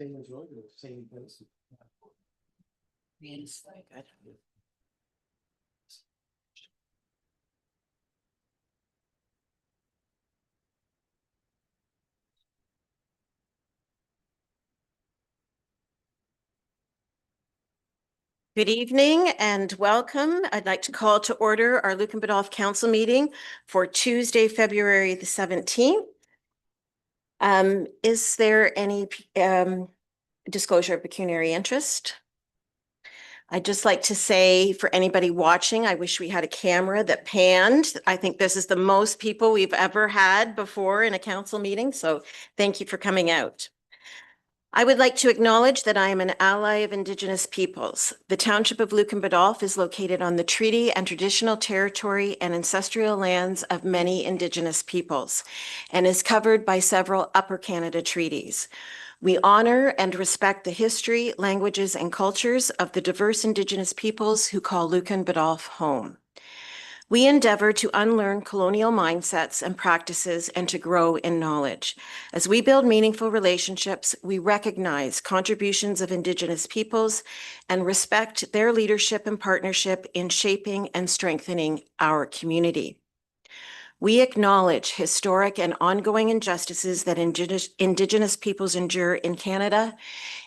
They enjoy the same place. It's like good. Good evening and welcome. I'd like to call to order our Lucan Biddulph Council meeting for Tuesday, February the 17th. Is there any disclosure of pecuniary interest? I'd just like to say for anybody watching, I wish we had a camera that panned. I think this is the most people we've ever had before in a council meeting, so thank you for coming out. I would like to acknowledge that I am an ally of Indigenous peoples. The township of Lucan Biddulph is located on the treaty and traditional territory and ancestral lands of many Indigenous peoples and is covered by several Upper Canada treaties. We honor and respect the history, languages, and cultures of the diverse Indigenous peoples who call Lucan Biddulph home. We endeavor to unlearn colonial mindsets and practices and to grow in knowledge. As we build meaningful relationships, we recognize contributions of Indigenous peoples and respect their leadership and partnership in shaping and strengthening our community. We acknowledge historic and ongoing injustices that Indigenous peoples endure in Canada,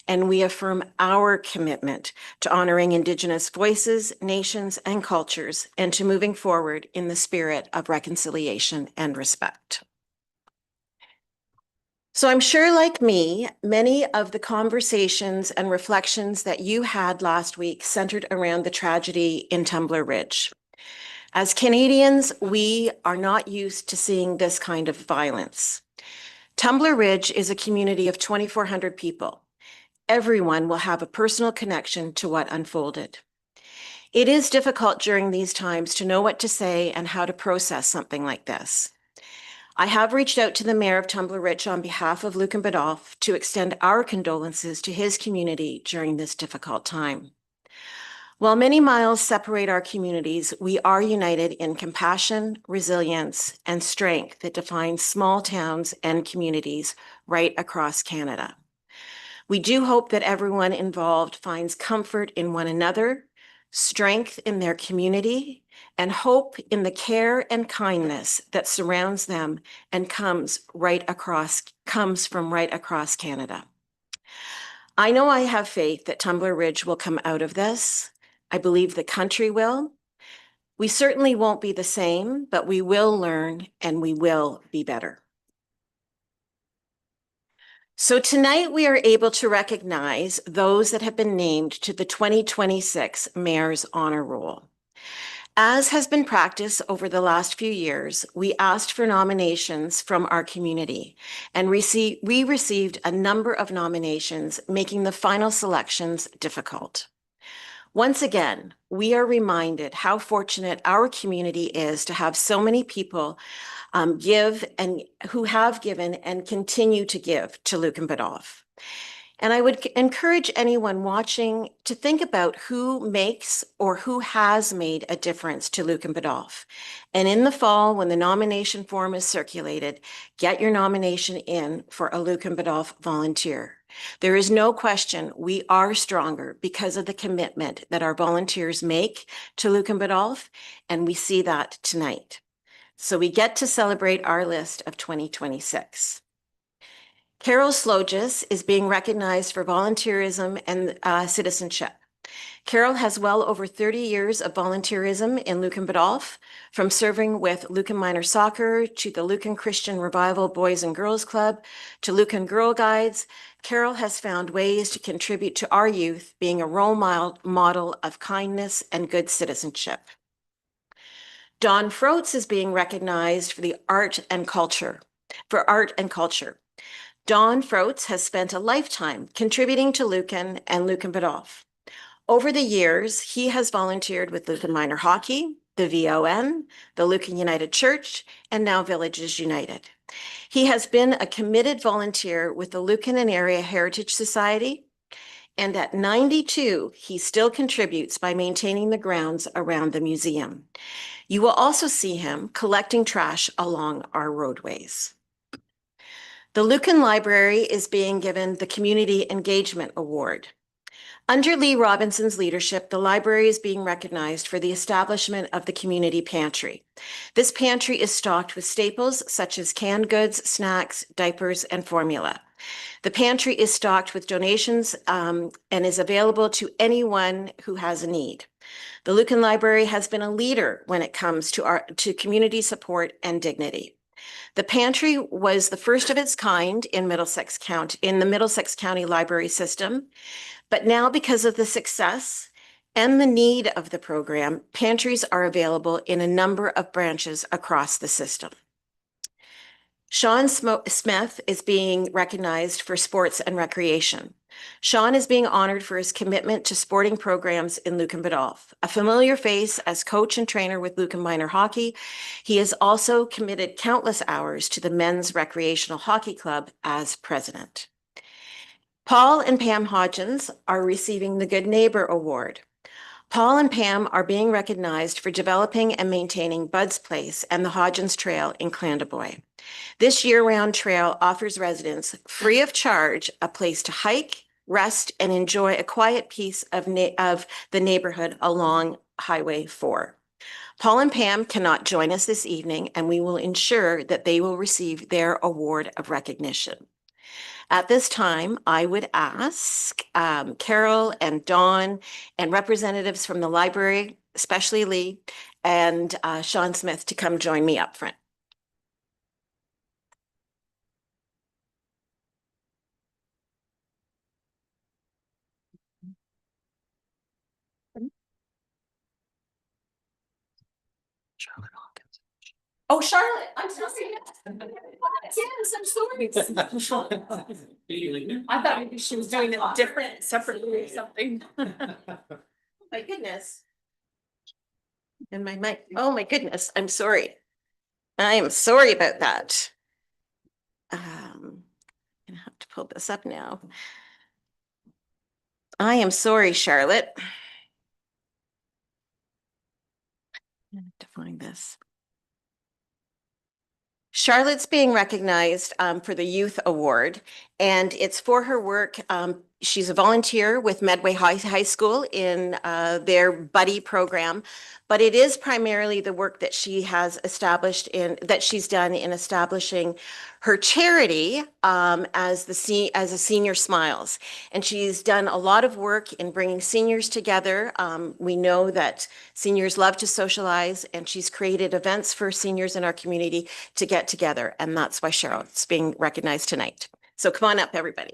and we affirm our commitment to honoring Indigenous voices, nations, and cultures, and to moving forward in the spirit of reconciliation and respect. So I'm sure, like me, many of the conversations and reflections that you had last week centered around the tragedy in Tumbler Ridge. As Canadians, we are not used to seeing this kind of violence. Tumbler Ridge is a community of 2,400 people. Everyone will have a personal connection to what unfolded. It is difficult during these times to know what to say and how to process something like this. I have reached out to the Mayor of Tumbler Ridge on behalf of Lucan Biddulph to extend our condolences to his community during this difficult time. While many miles separate our communities, we are united in compassion, resilience, and strength that defines small towns and communities right across Canada. We do hope that everyone involved finds comfort in one another, strength in their community, and hope in the care and kindness that surrounds them and comes from right across Canada. I know I have faith that Tumbler Ridge will come out of this. I believe the country will. We certainly won't be the same, but we will learn and we will be better. So tonight we are able to recognize those that have been named to the 2026 Mayor's Honor Roll. As has been practiced over the last few years, we asked for nominations from our community, and we received a number of nominations, making the final selections difficult. Once again, we are reminded how fortunate our community is to have so many people who have given and continue to give to Lucan Biddulph. And I would encourage anyone watching to think about who makes or who has made a difference to Lucan Biddulph. And in the fall, when the nomination form is circulated, get your nomination in for a Lucan Biddulph volunteer. There is no question we are stronger because of the commitment that our volunteers make to Lucan Biddulph, and we see that tonight. So we get to celebrate our list of 2026. Carol Slogis is being recognized for volunteerism and citizenship. Carol has well over 30 years of volunteerism in Lucan Biddulph, from serving with Lucan Minor Soccer to the Lucan Christian Revival Boys and Girls Club to Lucan Girl Guides. Carol has found ways to contribute to our youth, being a role model of kindness and good citizenship. Dawn Froats is being recognized for art and culture. Dawn Froats has spent a lifetime contributing to Lucan and Lucan Biddulph. Over the years, he has volunteered with Lucan Minor Hockey, the VON, the Lucan United Church, and now Villages United. He has been a committed volunteer with the Lucan and Area Heritage Society, and at 92, he still contributes by maintaining the grounds around the museum. You will also see him collecting trash along our roadways. The Lucan Library is being given the Community Engagement Award. Under Lee Robinson's leadership, the library is being recognized for the establishment of the community pantry. This pantry is stocked with staples such as canned goods, snacks, diapers, and formula. The pantry is stocked with donations and is available to anyone who has a need. The Lucan Library has been a leader when it comes to community support and dignity. The pantry was the first of its kind in the Middlesex County Library System. But now, because of the success and the need of the program, pantries are available in a number of branches across the system. Sean Smith is being recognized for sports and recreation. Sean is being honored for his commitment to sporting programs in Lucan Biddulph. A familiar face as coach and trainer with Lucan Minor Hockey, he has also committed countless hours to the Men's Recreational Hockey Club as president. Paul and Pam Hodgins are receiving the Good Neighbor Award. Paul and Pam are being recognized for developing and maintaining Bud's Place and the Hodgins Trail in Clandeboye. This year-round trail offers residents, free of charge, a place to hike, rest, and enjoy a quiet piece of the neighborhood along Highway 4. Paul and Pam cannot join us this evening, and we will ensure that they will receive their award of recognition. At this time, I would ask Carol and Dawn and representatives from the library, especially Lee, and Sean Smith to come join me up front. Oh, Charlotte, I'm sorry. Yes, I'm sorry. I thought maybe she was doing it different, separately or something. My goodness. And my mic, oh my goodness, I'm sorry. I am sorry about that. I'm gonna have to pull this up now. I am sorry, Charlotte. I have to find this. Charlotte's being recognized for the Youth Award, and it's for her work. She's a volunteer with Medway High School in their buddy program, but it is primarily the work that she has established that she's done in establishing her charity as a Senior Smiles. And she's done a lot of work in bringing seniors together. We know that seniors love to socialize, and she's created events for seniors in our community to get together. And that's why Charlotte's being recognized tonight. So come on up, everybody.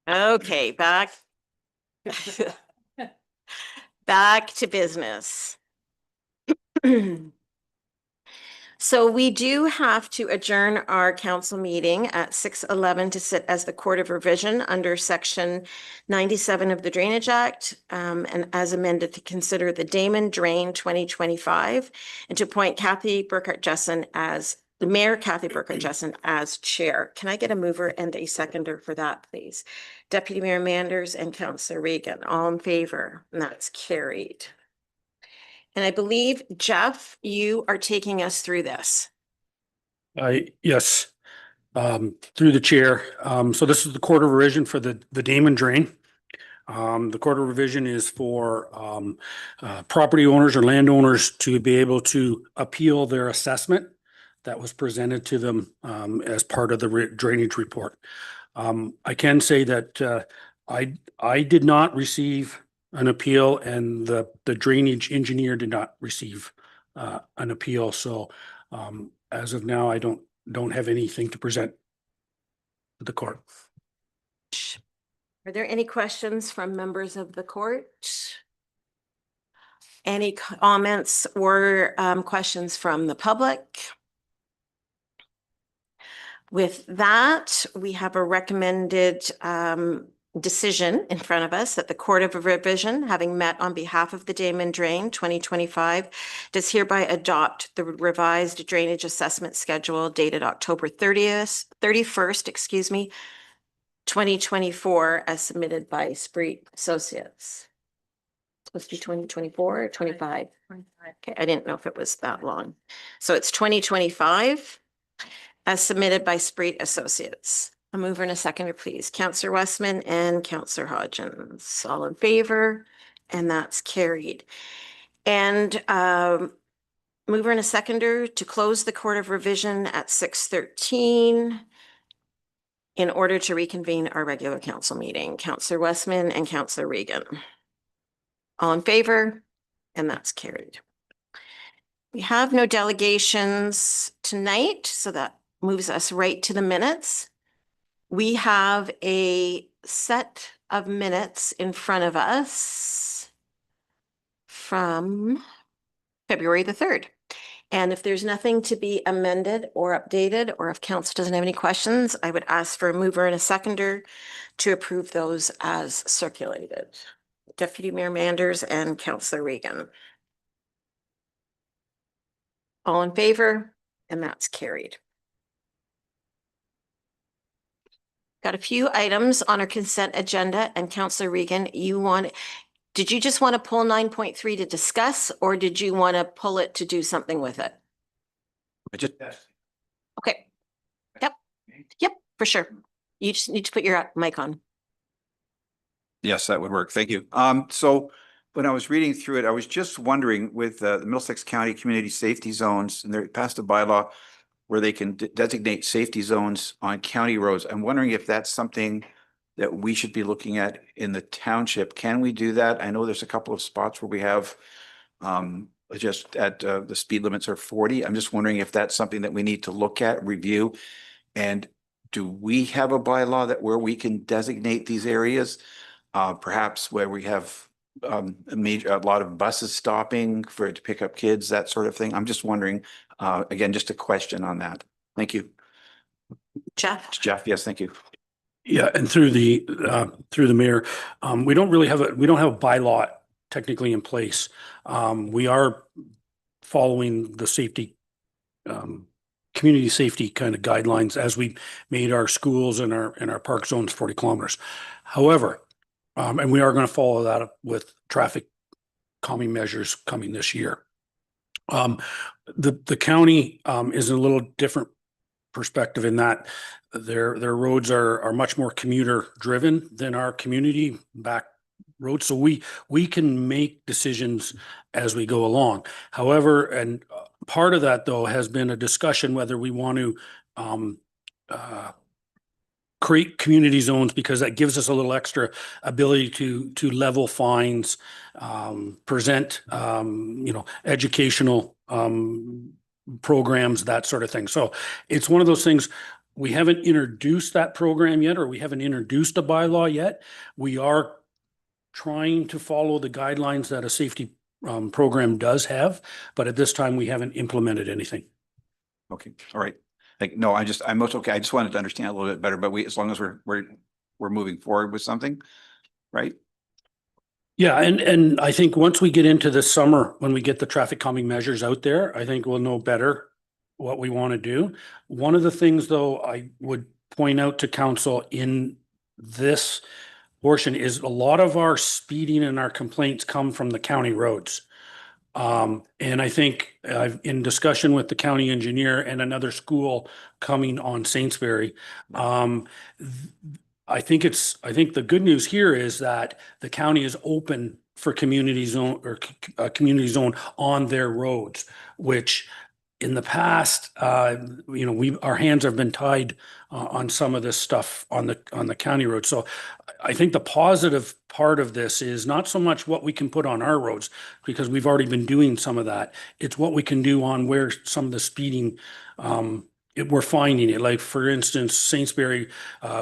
Okay, back. Back to business. So we do have to adjourn our council meeting at 6:11 to sit as the Court of Revision under Section 97 of the Drainage Act, and as amended to consider the Damon Drain 2025 and to appoint Kathy Burkhart-Jessen as the Mayor Kathy Burkhart-Jessen as chair. Can I get a mover and a seconder for that, please? Deputy Mayor Manders and Councillor Regan, all in favor, and that's carried. And I believe, Jeff, you are taking us through this. Yes, through the chair. So this is the Court of Revision for the Damon Drain. The Court of Revision is for property owners or landowners to be able to appeal their assessment that was presented to them as part of the drainage report. I can say that I did not receive an appeal, and the drainage engineer did not receive an appeal. So as of now, I don't have anything to present to the court. Are there any questions from members of the court? Any comments or questions from the public? With that, we have a recommended decision in front of us that the Court of Revision, having met on behalf of the Damon Drain 2025, does hereby adopt the revised drainage assessment schedule dated October 31st, 2024, as submitted by Spreet Associates. It's supposed to be 2024 or 25? 25. Okay, I didn't know if it was that long. So it's 2025 as submitted by Spreet Associates. A mover and a seconder, please. Councillor Westman and Councillor Hodgins, all in favor, and that's carried. And mover and a seconder to close the Court of Revision at 6:13 in order to reconvene our regular council meeting. Councillor Westman and Councillor Regan. All in favor, and that's carried. We have no delegations tonight, so that moves us right to the minutes. We have a set of minutes in front of us from February the 3rd. And if there's nothing to be amended or updated, or if council doesn't have any questions, I would ask for a mover and a seconder to approve those as circulated. Deputy Mayor Manders and Councillor Regan. All in favor, and that's carried. Got a few items on our consent agenda, and Councillor Regan, did you just want to pull 9.3 to discuss, or did you want to pull it to do something with it? Okay. Yep, for sure. You just need to put your mic on. Yes, that would work. Thank you. So when I was reading through it, I was just wondering with the Middlesex County Community Safety Zones, and they passed a bylaw where they can designate safety zones on county roads. I'm wondering if that's something that we should be looking at in the township. Can we do that? I know there's a couple of spots where we have just at the speed limits are 40. I'm just wondering if that's something that we need to look at, review. And do we have a bylaw that where we can designate these areas? Perhaps where we have a lot of buses stopping to pick up kids, that sort of thing. I'm just wondering, again, just a question on that. Thank you. Jeff, yes, thank you. Yeah, and through the mayor, we don't have a bylaw technically in place. We are following the safety, community safety kind of guidelines as we made our schools and our park zones 40 kilometers. However, and we are going to follow that up with traffic calming measures coming this year. The county is in a little different perspective in that their roads are much more commuter driven than our community back roads. So we can make decisions as we go along. However, and part of that though has been a discussion whether we want to create community zones, because that gives us a little extra ability to level fines, present educational programs, that sort of thing. So it's one of those things. We haven't introduced that program yet, or we haven't introduced a bylaw yet. We are trying to follow the guidelines that a safety program does have, but at this time we haven't implemented anything. Okay, all right. Like, no, I'm most okay. I just wanted to understand a little bit better, but as long as we're moving forward with something, right? Yeah, and I think once we get into the summer, when we get the traffic calming measures out there, I think we'll know better what we want to do. One of the things, though, I would point out to council in this portion is a lot of our speeding and our complaints come from the county roads. And I think in discussion with the county engineer and another school coming on Saintsbury, I think the good news here is that the county is open for community zone or community zone on their roads, which in the past, our hands have been tied on some of this stuff on the county road. So I think the positive part of this is not so much what we can put on our roads, because we've already been doing some of that. It's what we can do on where some of the speeding, we're finding it. Like, for instance, Saintsbury,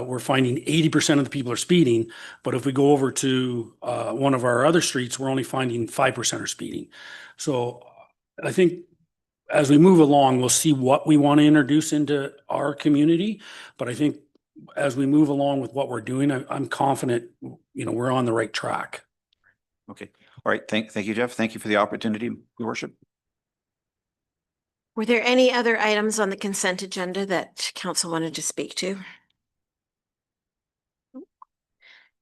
we're finding 80% of the people are speeding, but if we go over to one of our other streets, we're only finding 5% are speeding. So I think as we move along, we'll see what we want to introduce into our community. But I think as we move along with what we're doing, I'm confident, we're on the right track. Okay. All right. Thank you, Jeff. Thank you for the opportunity, Your Worship. Were there any other items on the consent agenda that council wanted to speak to?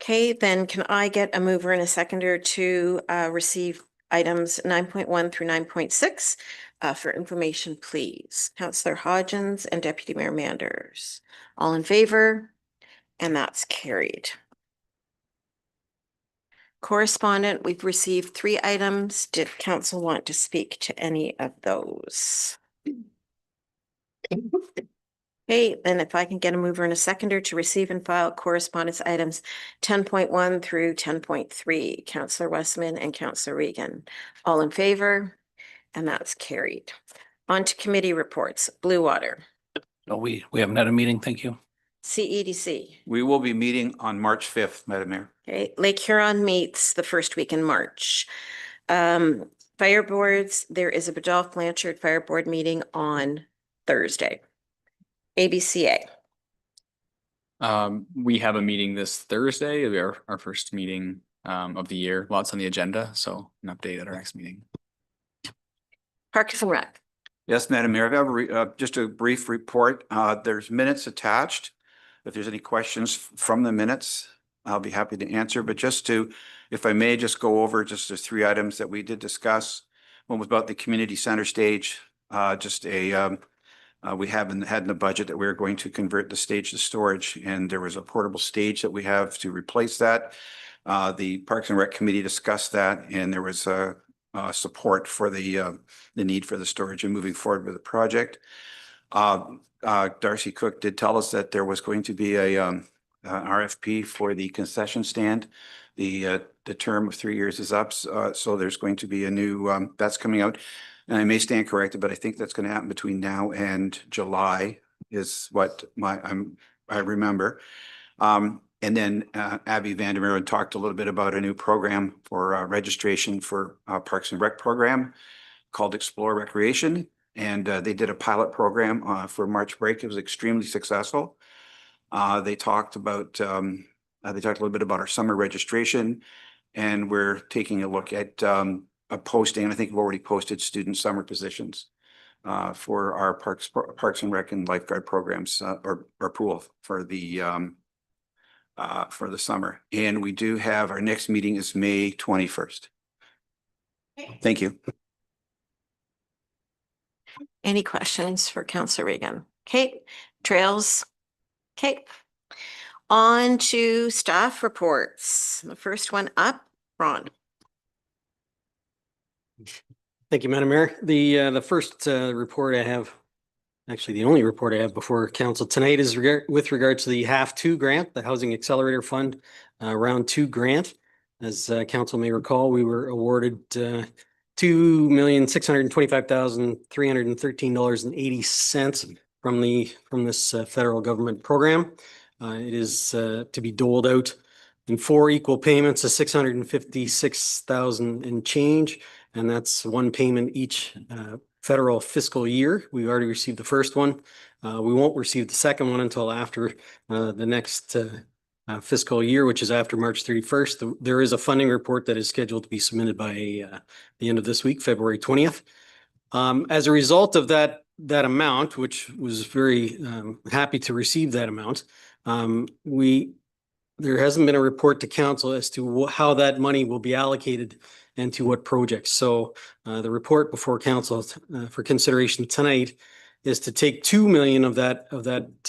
Okay, then can I get a mover and a seconder to receive items 9.1 through 9.6 for information, please? Councillor Hodgins and Deputy Mayor Manders. All in favor? And that's carried. Correspondent, we've received 3 items. Did council want to speak to any of those? Okay, then if I can get a mover and a seconder to receive and file correspondence items 10.1 through 10.3, Councillor Westman and Councillor Regan. All in favor? And that's carried. On to committee reports. Blue Water. No, we haven't had a meeting. Thank you. CEDC. We will be meeting on March 5th, Madam Mayor. Okay, Lake Huron meets the first week in March. Fire boards, there is a Biddulph Blanchard Fire Board meeting on Thursday. ABCA. We have a meeting this Thursday. It'll be our first meeting of the year. Lots on the agenda, so an update at our next meeting. Parks and Rec. Yes, Madam Mayor, I have just a brief report. There's minutes attached. If there's any questions from the minutes, I'll be happy to answer. But if I may, just go over just the 3 items that we did discuss. One was about the community center stage, just a We haven't had in the budget that we were going to convert the stage to storage, and there was a portable stage that we have to replace that. The Parks and Rec Committee discussed that, and there was support for the need for the storage and moving forward with the project. Darcy Cook did tell us that there was going to be a RFP for the concession stand. The term of 3 years is up, so there's going to be a new that's coming out. And I may stand corrected, but I think that's going to happen between now and July is what I remember. And then Abby Vandermeer talked a little bit about a new program for registration for Parks and Rec program called Explore Recreation. And they did a pilot program for March break. It was extremely successful. They talked a little bit about our summer registration, and we're taking a look at a posting. I think we've already posted student summer positions for our Parks and Rec and lifeguard programs or pool for the summer. And we do have our next meeting is May 21st. Thank you. Any questions for Councillor Regan? Okay, trails. Okay. On to staff reports. The first one up, Ron. Thank you, Madam Mayor. The first report I have, actually the only report I have before council tonight is with regards to the HAF2 grant, the Housing Accelerator Fund Round 2 grant. As council may recall, we were awarded $2,625,313.80 from this federal government program. It is to be doled out in 4 equal payments of $656,000 and change. And that's one payment each federal fiscal year. We've already received the first one. We won't receive the second one until after the next fiscal year, which is after March 31st. There is a funding report that is scheduled to be submitted by the end of this week, February 20th. As a result of that amount, which was very happy to receive that amount, there hasn't been a report to council as to how that money will be allocated and to what projects. So the report before council for consideration tonight is to take 2 million of that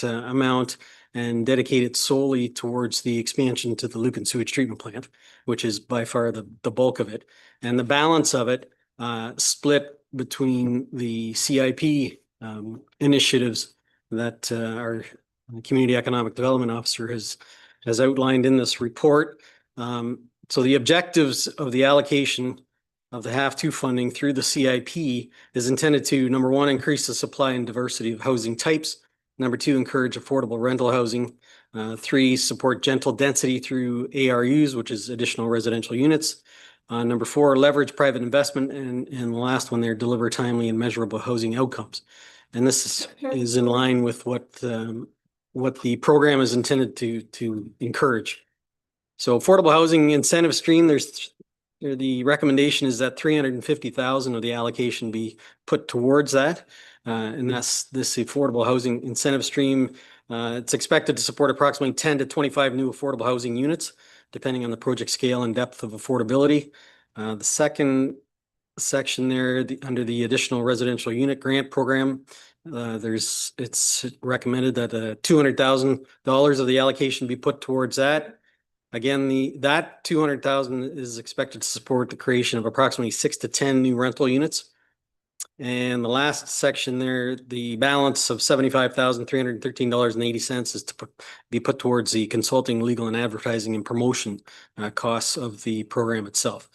amount and dedicate it solely towards the expansion to the Lucan sewage treatment plant, which is by far the bulk of it. And the balance of it split between the CIP initiatives that our Community Economic Development Officer has outlined in this report. So the objectives of the allocation of the HAF2 funding through the CIP is intended to, number one, increase the supply and diversity of housing types. Number two, encourage affordable rental housing. 3, support gentle density through ARUs, which is additional residential units. Number 4, leverage private investment. And the last one there, deliver timely and measurable housing outcomes. And this is in line with what the program is intended to encourage. So affordable housing incentive stream, the recommendation is that 350,000 of the allocation be put towards that. And that's this affordable housing incentive stream. It's expected to support approximately 10 to 25 new affordable housing units, depending on the project scale and depth of affordability. The second section there, under the additional residential unit grant program, it's recommended that $200,000 of the allocation be put towards that. Again, that 200,000 is expected to support the creation of approximately 6 to 10 new rental units. And the last section there, the balance of $75,313.80 is to be put towards the consulting, legal, and advertising and promotion costs of the program itself.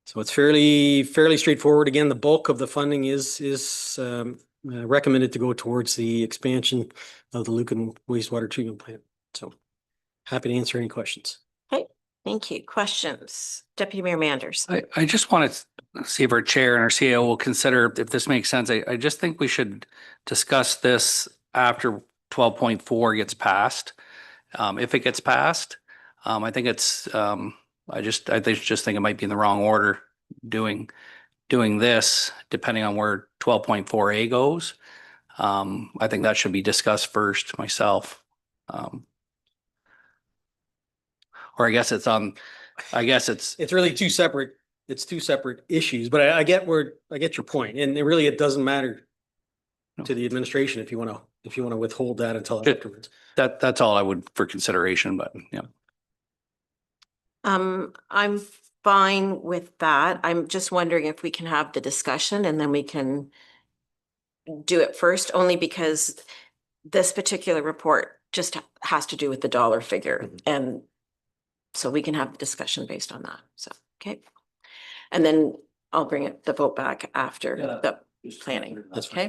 So it's fairly straightforward. Again, the bulk of the funding is recommended to go towards the expansion of the Lucan wastewater treatment plant. So happy to answer any questions. Okay, thank you. Questions? Deputy Mayor Manders. I just want to see if our chair and our CEO will consider if this makes sense. I just think we should discuss this after 12.4 gets passed. If it gets passed, I think it's, I just think it might be in the wrong order doing this, depending on where 12.4A goes. I think that should be discussed first myself. Or I guess it's really two separate issues, but I get your point, and it doesn't matter to the administration if you want to withhold that until Good. afterwards. That's all I would for consideration, but yeah. I'm fine with that. I'm just wondering if we can have the discussion and then we can do it first, only because this particular report just has to do with the dollar figure. And so we can have the discussion based on that. So, okay. And then I'll bring the vote back after the planning. That's fine.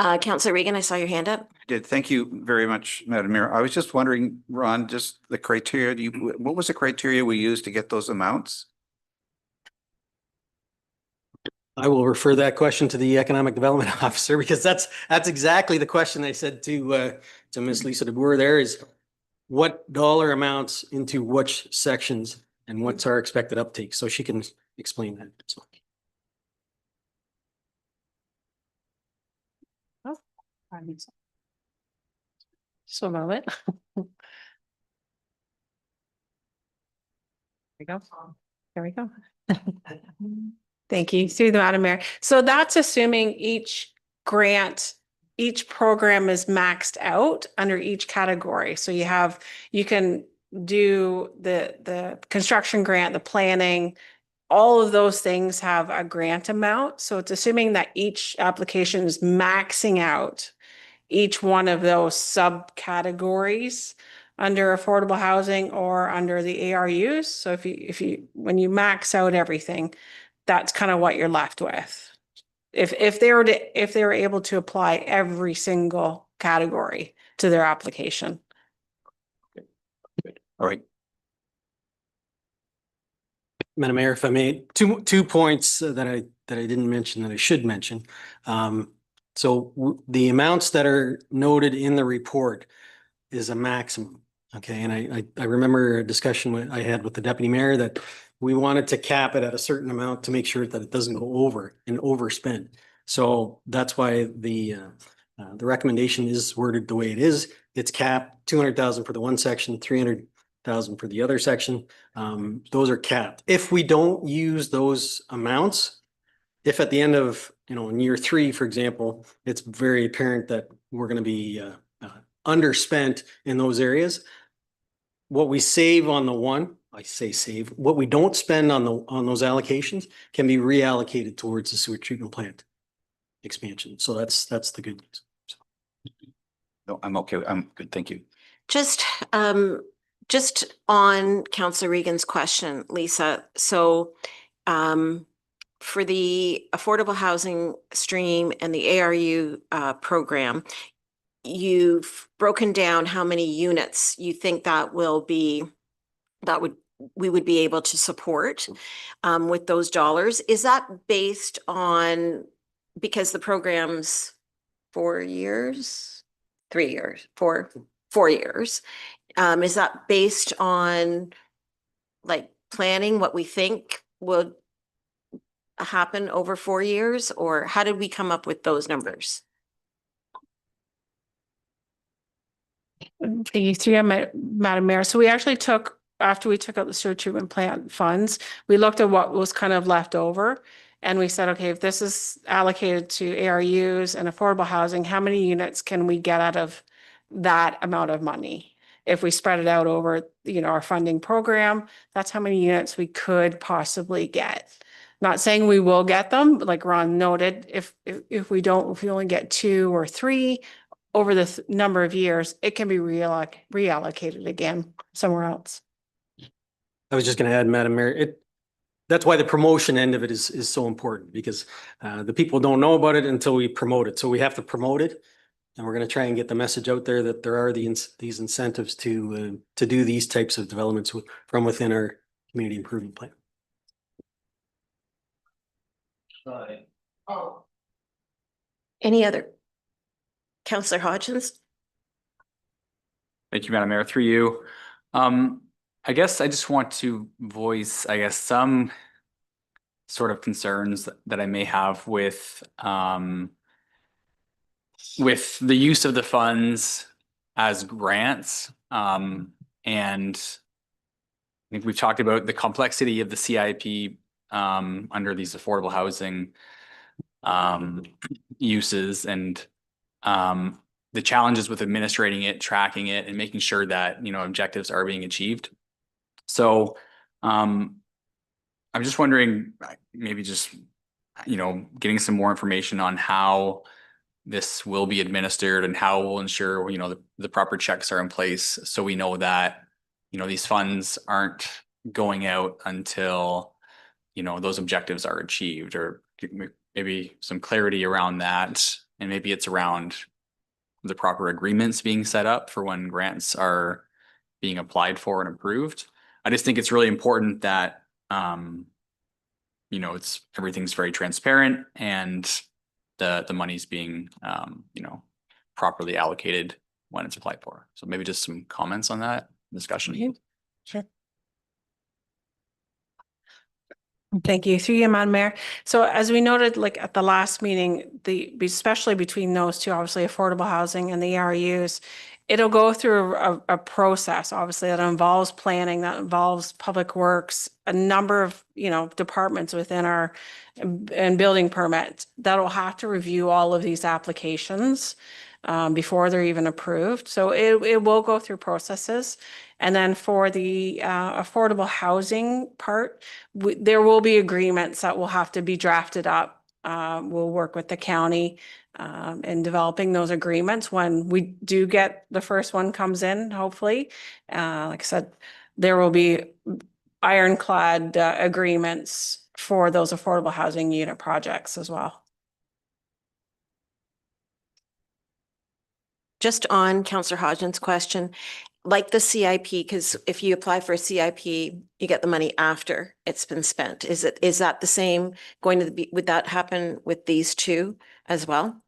Okay. Councillor Regan, I saw your hand up. Did, thank you very much, Madam Mayor. I was just wondering, Ron, just the criteria, what was the criteria we used to get those amounts? I will refer that question to the economic development officer because that's exactly the question I said to Miss Lisa DeBoer there is what dollar amounts into which sections and what's our expected uptake? So she can explain that. So. So a moment. There we go. There we go. Thank you. Through the Madam Mayor. So that's assuming each grant, each program is maxed out under each category. So you can do the construction grant, the planning, all of those things have a grant amount. So it's assuming that each application is maxing out each one of those subcategories under affordable housing or under the ARUs. So when you max out everything, that's kind of what you're left with. If they were able to apply every single category to their application. All right. Madam Mayor, if I may, two points that I didn't mention that I should mention. So the amounts that are noted in the report is a maximum. Okay, and I remember a discussion I had with the deputy mayor that we wanted to cap it at a certain amount to make sure that it doesn't go over and overspend. So that's why the recommendation is worded the way it is. It's capped 200,000 for the one section, 300,000 for the other section. Those are capped. If we don't use those amounts, if at the end of, in year 3, for example, it's very apparent that we're going to be underspent in those areas, what we save on the one, I say save, what we don't spend on those allocations can be reallocated towards the sewer treatment plant expansion. So that's the good news. So. No, I'm okay. I'm good. Thank you. Just on Councillor Regan's question, Lisa. So for the affordable housing stream and the ARU program, you've broken down how many units you think we would be able to support with those dollars. Is that based on, because the program's 4 years, 3 years, 4 years, is that based on like planning what we think would happen over 4 years, or how did we come up with those numbers? Thank you, through Madam Mayor. So we actually after we took out the sewer treatment plant funds, we looked at what was kind of left over. And we said, okay, if this is allocated to ARUs and affordable housing, how many units can we get out of that amount of money? If we spread it out over, our funding program, that's how many units we could possibly get. Not saying we will get them, but like Ron noted, if we only get 2 or 3 over the number of years, it can be reallocated again somewhere else. I was just going to add, Madam Mayor, that's why the promotion end of it is so important, because the people don't know about it until we promote it. So we have to promote it, and we're going to try and get the message out there that there are these incentives to do these types of developments from within our community improvement plan. Any other? Councillor Hodgins? Thank you, Madam Mayor. Through you. I guess I just want to voice, some sort of concerns that I may have with the use of the funds as grants. And I think we've talked about the complexity of the CIP under these affordable housing uses and the challenges with administrating it, tracking it, and making sure that, you know, objectives are being achieved. So I'm just wondering, maybe just, you know, getting some more information on how this will be administered and how we'll ensure, you know, the proper checks are in place. So we know that, you know, these funds aren't going out until, you know, those objectives are achieved, or maybe some clarity around that. And maybe it's around the proper agreements being set up for when grants are being applied for and approved. I just think it's really important that, you know, everything's very transparent and the money's being, you know, properly allocated when it's applied for. So maybe just some comments on that discussion. Sure. Thank you. Through you, Madam Mayor. So as we noted, like at the last meeting, especially between those two, obviously affordable housing and the ARUs, it'll go through a process, obviously, that involves planning, that involves public works, a number of, you know, departments within our and building permits that'll have to review all of these applications before they're even approved. So it will go through processes. And then for the affordable housing part, there will be agreements that will have to be drafted up. We'll work with the county in developing those agreements when we do get the first one comes in, hopefully. Like I said, there will be ironclad agreements for those affordable housing unit projects as well. Just on Councillor Hodgins' question, like the CIP, because if you apply for a CIP, you get the money after it's been spent. Is that the same going to be, would that happen with these two as well?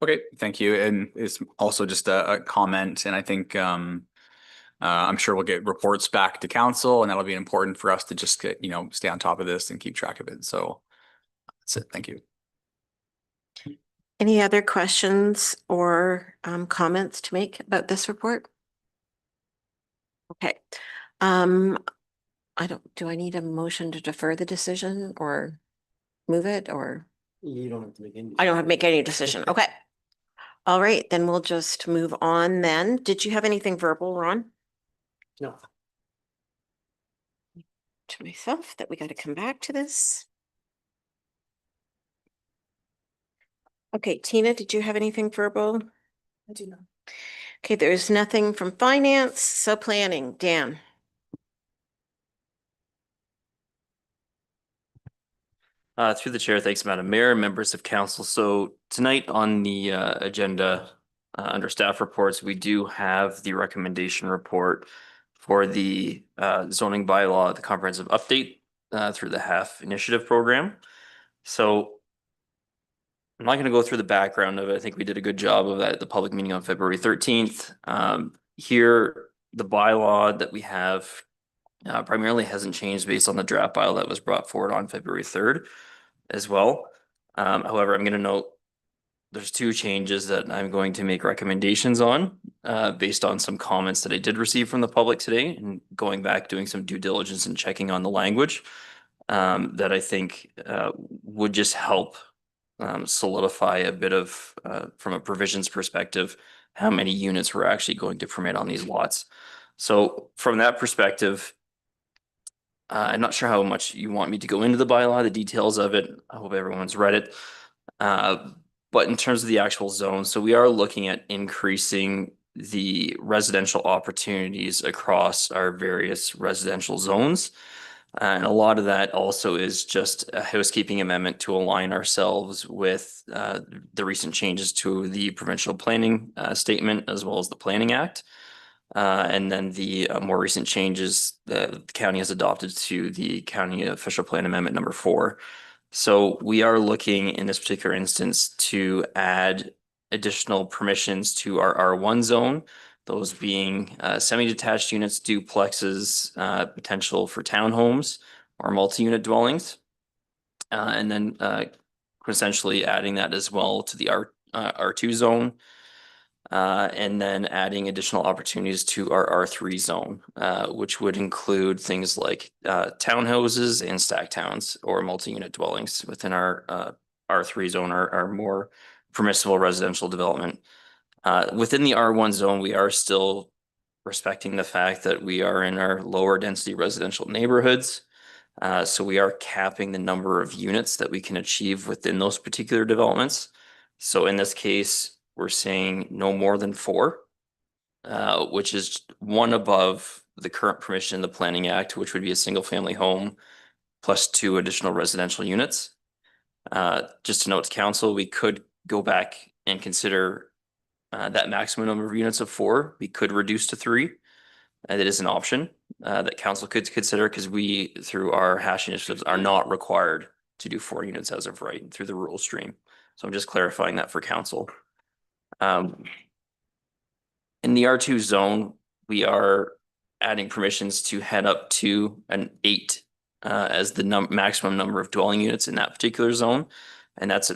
Okay, thank you. And it's also just a comment, and I think I'm sure we'll get reports back to council, and that'll be important for us to just get, you know, stay on top of this and keep track of it. So that's it. Thank you. Any other questions or comments to make about this report? Okay. Do I need a motion to defer the decision or move it, or? You don't have to make any. I don't have to make any decision. Okay. All right, then we'll just move on then. Did you have anything verbal, Ron? No. To myself that we got to come back to this. Okay, Tina, did you have anything verbal? I do not. Okay, there's nothing from finance, so planning, Dan. Through the chair, thanks, Madam Mayor, members of council. So tonight on the agenda, under staff reports, we do have the recommendation report for the zoning bylaw, the comprehensive update through the HAF initiative program. So I'm not going to go through the background of it. I think we did a good job of that at the public meeting on February 13th. Here, the bylaw that we have primarily hasn't changed based on the draft bylaw that was brought forward on February 3rd as well. However, I'm going to note there's two changes that I'm going to make recommendations on based on some comments that I did receive from the public today, and going back, doing some due diligence and checking on the language that I think would just help solidify a bit of, from a provisions perspective, how many units we're actually going to permit on these lots. So from that perspective, I'm not sure how much you want me to go into the bylaw, the details of it. I hope everyone's read it. But in terms of the actual zone, so we are looking at increasing the residential opportunities across our various residential zones. And a lot of that also is just a housekeeping amendment to align ourselves with the recent changes to the provincial planning statement, as well as the Planning Act. And then the more recent changes that the county has adopted to the county official plan amendment number 4. So we are looking in this particular instance to add additional permissions to our R1 zone, those being semi-detached units, duplexes, potential for townhomes or multi-unit dwellings. And then essentially adding that as well to the R2 zone. And then adding additional opportunities to our R3 zone, which would include things like townhouses and stack towns or multi-unit dwellings within our R3 zone, our more permissible residential development. Within the R1 zone, we are still respecting the fact that we are in our lower density residential neighborhoods. So we are capping the number of units that we can achieve within those particular developments. So in this case, we're saying no more than 4, which is one above the current permission in the Planning Act, which would be a single family home plus 2 additional residential units. Just to note to council, we could go back and consider that maximum number of units of 4. We could reduce to 3. And it is an option that council could consider, because we, through our hash initiatives, are not required to do 4 units as of right through the rural stream. So I'm just clarifying that for council. In the R2 zone, we are adding permissions to head up to an 8 as the maximum number of dwelling units in that particular zone. And that's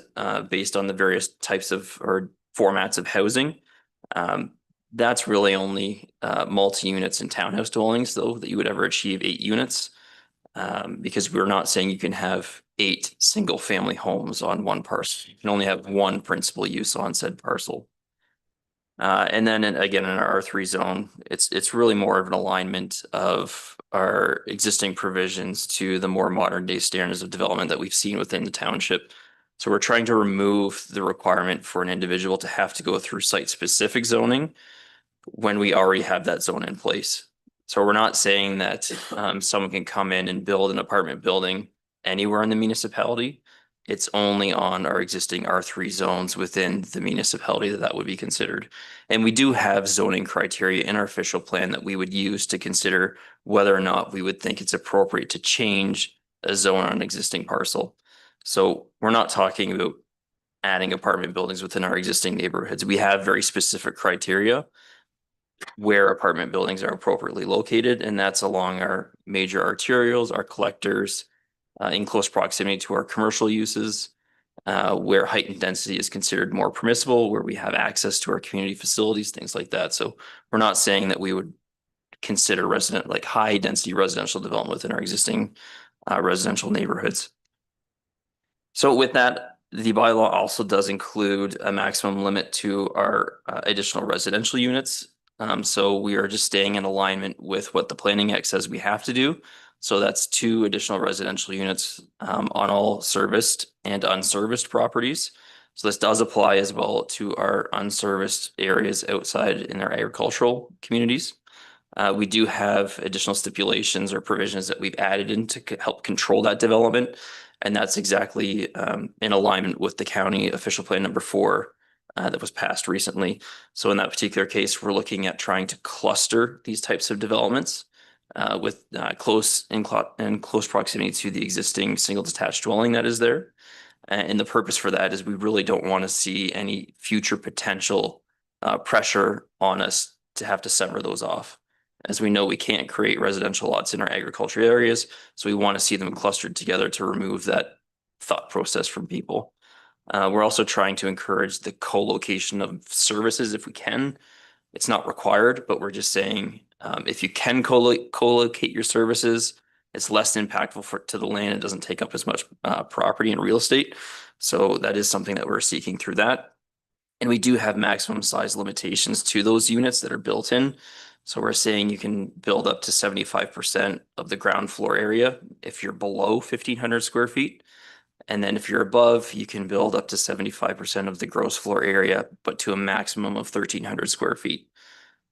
based on the various types of or formats of housing. That's really only multi-units and townhouse dwellings, though, that you would ever achieve 8 units. Because we're not saying you can have 8 single-family homes on one parcel. You can only have 1 principal use on said parcel. And then again, in our R3 zone, it's really more of an alignment of our existing provisions to the more modern day standards of development that we've seen within the township. So we're trying to remove the requirement for an individual to have to go through site-specific zoning when we already have that zone in place. So we're not saying that someone can come in and build an apartment building anywhere in the municipality. It's only on our existing R3 zones within the municipality that would be considered. And we do have zoning criteria in our official plan that we would use to consider whether or not we would think it's appropriate to change a zone on an existing parcel. So we're not talking about adding apartment buildings within our existing neighborhoods. We have very specific criteria where apartment buildings are appropriately located, and that's along our major arterials, our collectors, in close proximity to our commercial uses, where height and density is considered more permissible, where we have access to our community facilities, things like that. So we're not saying that we would consider high density residential development within our existing residential neighborhoods. So with that, the bylaw also does include a maximum limit to our additional residential units. So we are just staying in alignment with what the Planning Act says we have to do. So that's 2 additional residential units on all serviced and unserviced properties. So this does apply as well to our unserviced areas outside in our agricultural communities. We do have additional stipulations or provisions that we've added in to help control that development. And that's exactly in alignment with the county official plan number 4 that was passed recently. So in that particular case, we're looking at trying to cluster these types of developments with close proximity to the existing single detached dwelling that is there. And the purpose for that is we really don't want to see any future potential pressure on us to have to sever those off. As we know, we can't create residential lots in our agricultural areas, so we want to see them clustered together to remove that thought process from people. We're also trying to encourage the co-location of services if we can. It's not required, but we're just saying if you can co-locate your services, it's less impactful to the land. It doesn't take up as much property and real estate. So that is something that we're seeking through that. And we do have maximum size limitations to those units that are built in. So we're saying you can build up to 75% of the ground floor area if you're below 1,500 square feet. And then if you're above, you can build up to 75% of the gross floor area, but to a maximum of 1,300 square feet.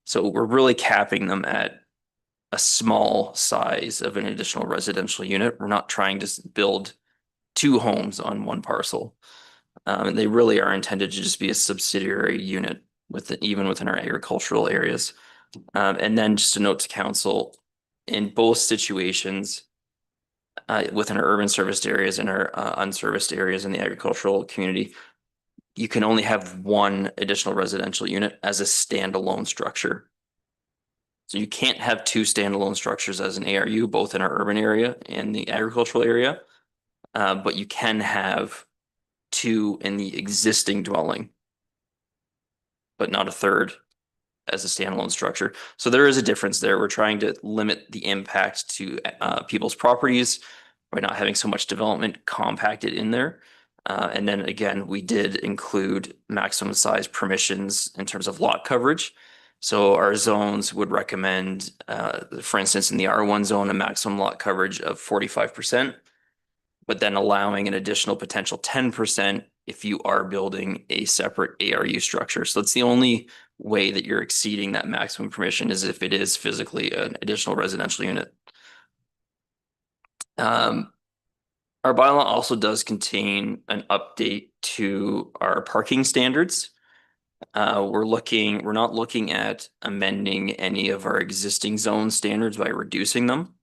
So we're really capping them at a small size of an additional residential unit. We're not trying to build 2 homes on one parcel. They really are intended to just be a subsidiary unit even within our agricultural areas. And then just a note to council, in both situations, within our urban serviced areas and our unserviced areas in the agricultural community, you can only have 1 additional residential unit as a standalone structure. So you can't have 2 standalone structures as an ARU, both in our urban area and the agricultural area, but you can have 2 in the existing dwelling. but not a third as a standalone structure. So there is a difference there. We're trying to limit the impact to people's properties by not having so much development compacted in there. And then again, we did include maximum size permissions in terms of lot coverage. So our zones would recommend, for instance, in the R1 zone, a maximum lot coverage of 45%, but then allowing an additional potential 10% if you are building a separate ARU structure. So it's the only way that you're exceeding that maximum permission is if it is physically an additional residential unit. Our bylaw also does contain an update to our parking standards. We're not looking at amending any of our existing zone standards by reducing them.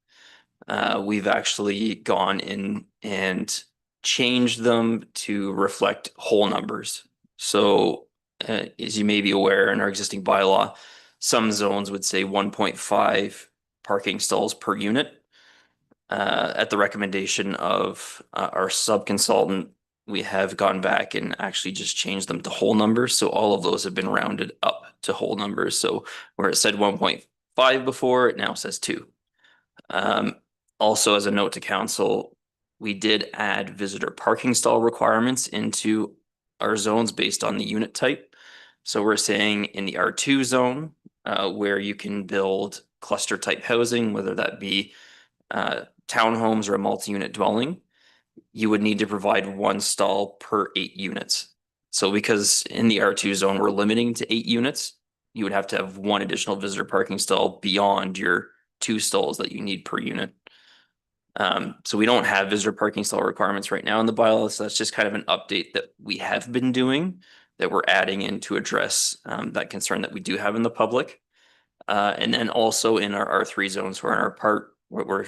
We've actually gone in and changed them to reflect whole numbers. So as you may be aware, in our existing bylaw, some zones would say 1.5 parking stalls per unit. At the recommendation of our sub-consultant, we have gone back and actually just changed them to whole numbers. So all of those have been rounded up to whole numbers. So where it said 1.5 before, it now says 2. Also, as a note to council, we did add visitor parking stall requirements into our zones based on the unit type. So we're saying in the R2 zone, where you can build cluster type housing, whether that be townhomes or a multi-unit dwelling, you would need to provide 1 stall per 8 units. So because in the R2 zone, we're limiting to 8 units, you would have to have 1 additional visitor parking stall beyond your 2 stalls that you need per unit. So we don't have visitor parking stall requirements right now in the bylaws. So that's just kind of an update that we have been doing that we're adding in to address that concern that we do have in the public. And then also in our R3 zones, where in our we're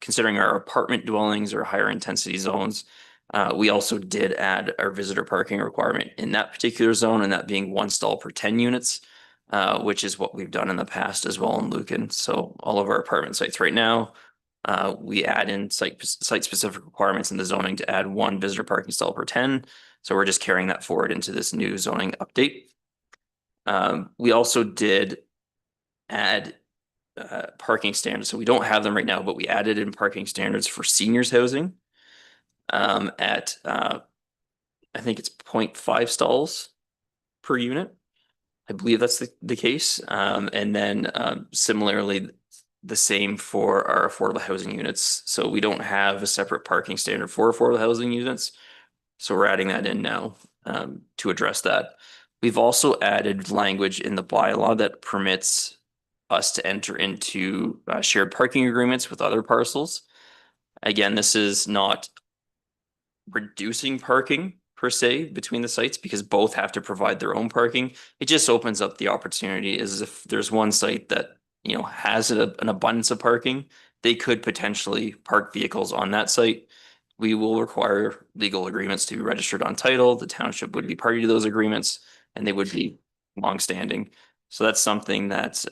considering our apartment dwellings or higher intensity zones, we also did add our visitor parking requirement in that particular zone, and that being 1 stall per 10 units, which is what we've done in the past as well in Lucan. So all of our apartment sites right now, we add in site specific requirements in the zoning to add 1 visitor parking stall per 10. So we're just carrying that forward into this new zoning update. We also did add parking standards. So we don't have them right now, but we added in parking standards for seniors housing at I think it's 0.5 stalls per unit. I believe that's the case. And then similarly, the same for our affordable housing units. So we don't have a separate parking standard for affordable housing units. So we're adding that in now to address that. We've also added language in the bylaw that permits us to enter into shared parking agreements with other parcels. Again, this is not reducing parking per se between the sites because both have to provide their own parking. It just opens up the opportunity as if there's one site that has an abundance of parking, they could potentially park vehicles on that site. We will require legal agreements to be registered on title. The township would be party to those agreements, and they would be longstanding. So that's something that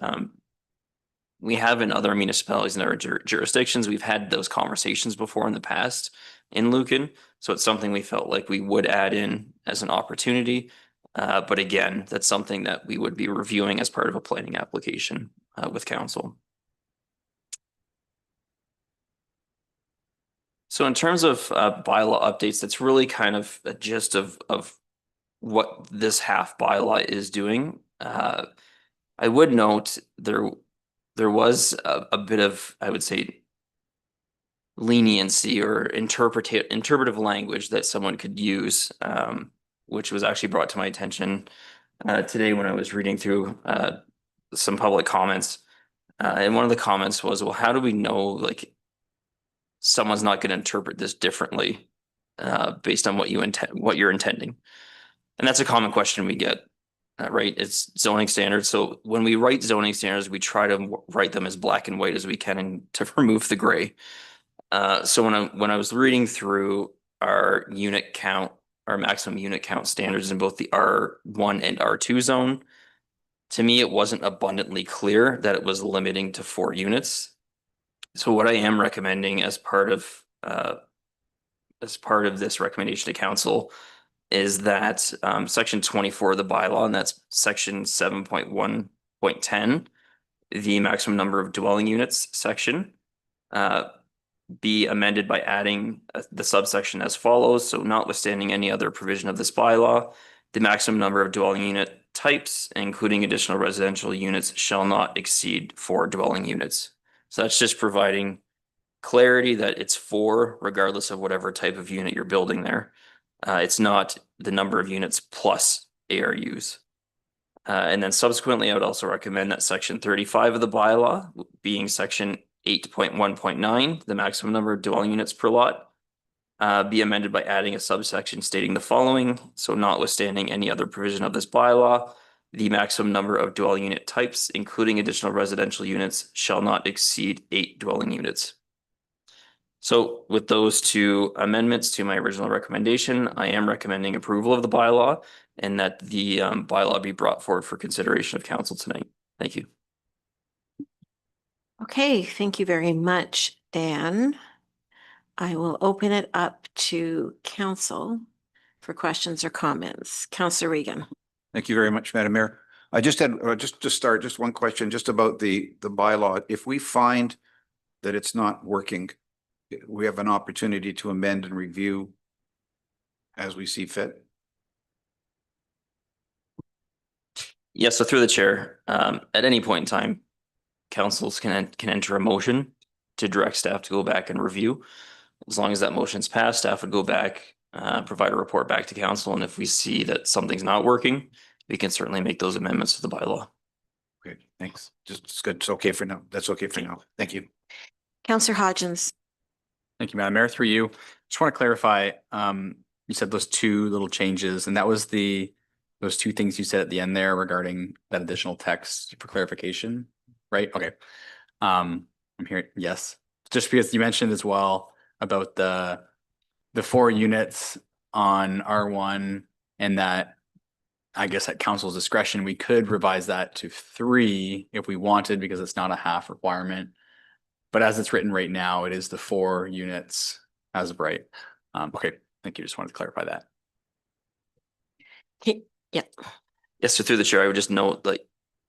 we have in other municipalities in our jurisdictions. We've had those conversations before in the past in Lucan. So it's something we felt like we would add in as an opportunity. But again, that's something that we would be reviewing as part of a planning application with council. So in terms of bylaw updates, that's really kind of a gist of what this half bylaw is doing. I would note there was a bit of, I would say, leniency or interpretive language that someone could use, which was actually brought to my attention today when I was reading through some public comments. And one of the comments was, well, how do we know like someone's not going to interpret this differently based on what you're intending? And that's a common question we get, right? It's zoning standards. So when we write zoning standards, we try to write them as black and white as we can and to remove the gray. So when I was reading through our unit count, our maximum unit count standards in both the R1 and R2 zone, to me, it wasn't abundantly clear that it was limiting to 4 units. So what I am recommending as part of this recommendation to council is that section 24 of the bylaw, and that's section 7.1.10, the maximum number of dwelling units section, be amended by adding the subsection as follows. So notwithstanding any other provision of this bylaw, the maximum number of dwelling unit types, including additional residential units, shall not exceed 4 dwelling units. So that's just providing clarity that it's 4 regardless of whatever type of unit you're building there. It's not the number of units plus ARUs. And then subsequently, I would also recommend that section 35 of the bylaw, being section 8.1.9, the maximum number of dwelling units per lot, be amended by adding a subsection stating the following. So notwithstanding any other provision of this bylaw, the maximum number of dwelling unit types, including additional residential units, shall not exceed 8 dwelling units. So with those 2 amendments to my original recommendation, I am recommending approval of the bylaw and that the bylaw be brought forward for consideration of council tonight. Thank you. Okay, thank you very much, Dan. I will open it up to council for questions or comments. Councillor Regan. Thank you very much, Madam Mayor. I just had, just to start, just one question, just about the bylaw. If we find that it's not working, we have an opportunity to amend and review as we see fit. Yes, so through the chair, at any point in time, councils can enter a motion to direct staff to go back and review. As long as that motion's passed, staff would go back, provide a report back to council, and if we see that something's not working, we can certainly make those amendments to the bylaw. Okay, thanks. Just it's good. It's okay for now. That's okay for now. Thank you. Councillor Hodgins. Thank you, Madam Mayor. Through you, just want to clarify, you said those 2 little changes, and that was those 2 things you said at the end there regarding that additional text for clarification, right? Okay. I'm hearing, yes, just because you mentioned as well about the 4 units on R1, and that I guess at council's discretion, we could revise that to 3 if we wanted, because it's not a half requirement. But as it's written right now, it is the 4 units as of right. Okay, thank you. Just wanted to clarify that. Yeah. Yes, so through the chair, I would just note, like,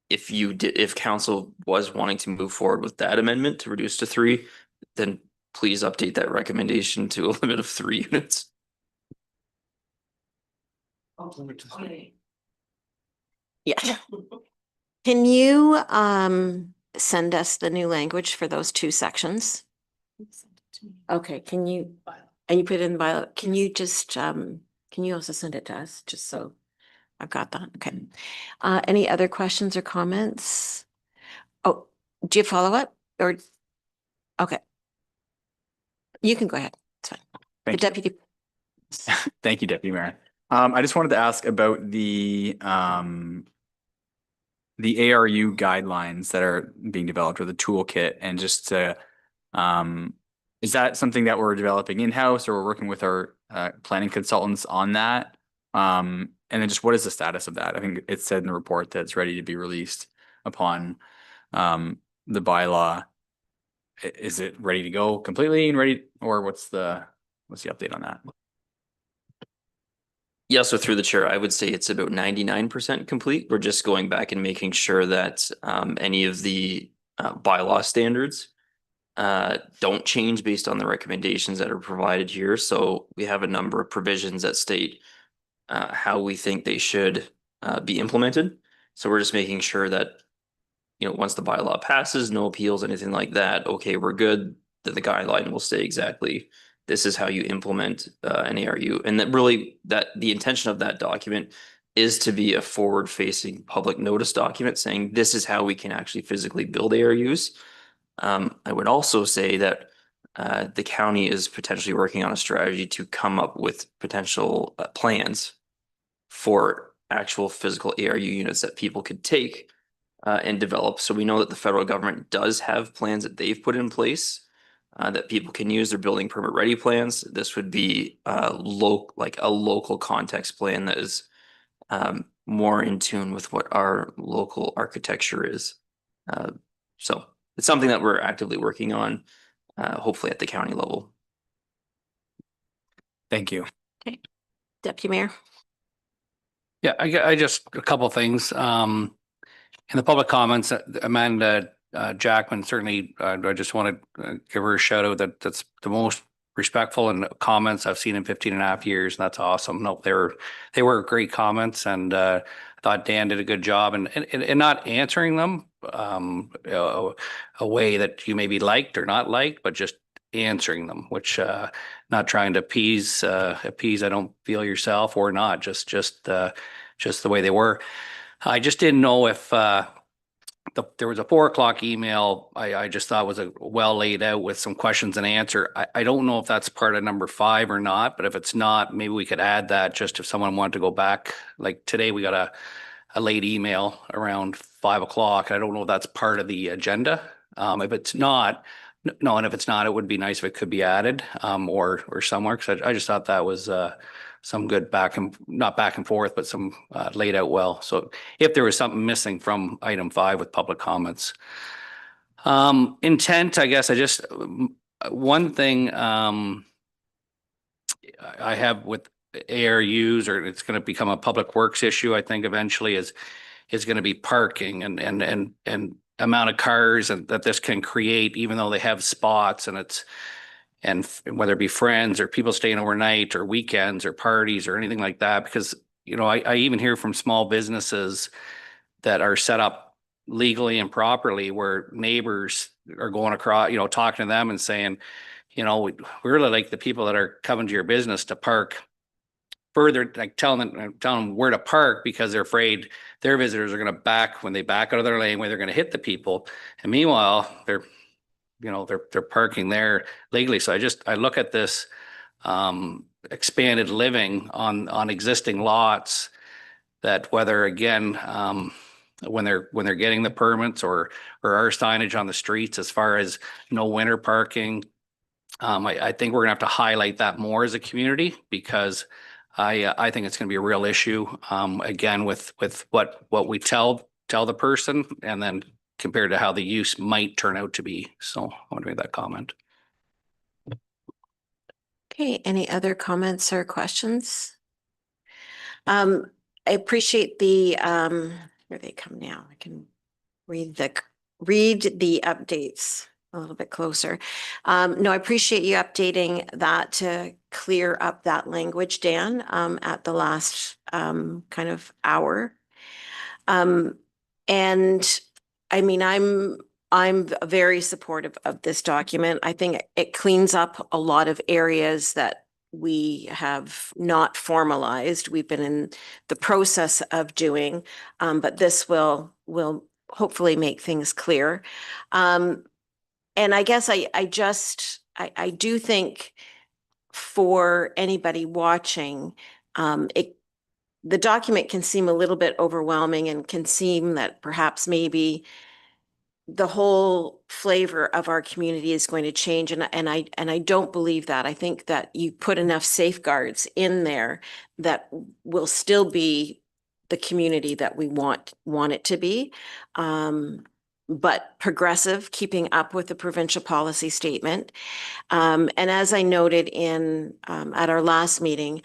if council was wanting to move forward with that amendment to reduce to 3, then please update that recommendation to a limit of 3 units. Yeah. Can you send us the new language for those 2 sections? Okay, can you, and you put it in the bylaw, can you just, can you also send it to us, just so I've got that, okay. Any other questions or comments? Oh, do you follow up, or, okay. You can go ahead, it's fine. The Thank you. deputy. Thank you, Deputy Mayor. I just wanted to ask about the ARU guidelines that are being developed, or the toolkit, and just to, is that something that we're developing in-house, or we're working with our planning consultants on that? And then just what is the status of that? I think it said in the report that it's ready to be released upon the bylaw. Is it ready to go completely and ready, or what's the update on that? Yeah, so through the chair, I would say it's about 99% complete. We're just going back and making sure that any of the bylaw standards don't change based on the recommendations that are provided here. So we have a number of provisions that state how we think they should be implemented. So we're just making sure that, you know, once the bylaw passes, no appeals, anything like that, okay, we're good, that the guideline will stay exactly. This is how you implement an ARU. And that really, that the intention of that document is to be a forward-facing public notice document saying this is how we can actually physically build ARUs. I would also say that the county is potentially working on a strategy to come up with potential plans for actual physical ARU units that people could take and develop. So we know that the federal government does have plans that they've put in place that people can use. Their building permit ready plans. This would be like a local context plan that is more in tune with what our local architecture is. So it's something that we're actively working on, hopefully at the county level. Thank you. Deputy Mayor? Yeah, I just, a couple of things. In the public comments, Amanda Jackman, certainly, I just want to give her a shout out that's the most respectful and comments I've seen in 15 and a half years. And that's awesome. No, they were great comments, and I thought Dan did a good job and not answering them a way that you maybe liked or not liked, but just answering them, which not trying to appease I don't feel yourself or not, just the way they were. I just didn't know if there was a 4 o'clock email I just thought was a well laid out with some questions and answer. I don't know if that's part of number 5 or not, but if it's not, maybe we could add that just if someone wanted to go back. Like today, we got a late email around 5 o'clock. I don't know if that's part of the agenda. If it's not, no, and if it's not, it would be nice if it could be added or somewhere, because I just thought that was some good not back and forth, but some laid out well. So if there was something missing from item 5 with public comments. Intent, I guess one thing I have with ARUs, or it's going to become a public works issue, I think eventually is going to be parking and amount of cars that this can create, even though they have spots, and whether it be friends or people staying overnight or weekends or parties or anything like that. Because, I even hear from small businesses that are set up legally and properly where neighbors are going across, talking to them and saying, we really like the people that are coming to your business to park further, like telling them where to park, because they're afraid their visitors are going to when they back out of their lane, where they're going to hit the people. And meanwhile, they're parking there legally. So I look at this expanded living on existing lots, that whether again, when they're getting the permits or our signage on the streets as far as no winter parking, I think we're gonna have to highlight that more as a community, because I think it's going to be a real issue, again, with what we tell the person, and then compared to how the use might turn out to be. So I want to make that comment. Okay, any other comments or questions? I appreciate here they come now. I can read the updates a little bit closer. No, I appreciate you updating that to clear up that language, Dan, at the last kind of hour. And I mean, I'm very supportive of this document. I think it cleans up a lot of areas that we have not formalized. We've been in the process of doing, but this will hopefully make things clear. And I guess I do think for anybody watching, the document can seem a little bit overwhelming, and can seem that perhaps maybe the whole flavor of our community is going to change. And I don't believe that. I think that you put enough safeguards in there that will still be the community that we want it to be. But progressive, keeping up with the provincial policy statement. And as I noted at our last meeting,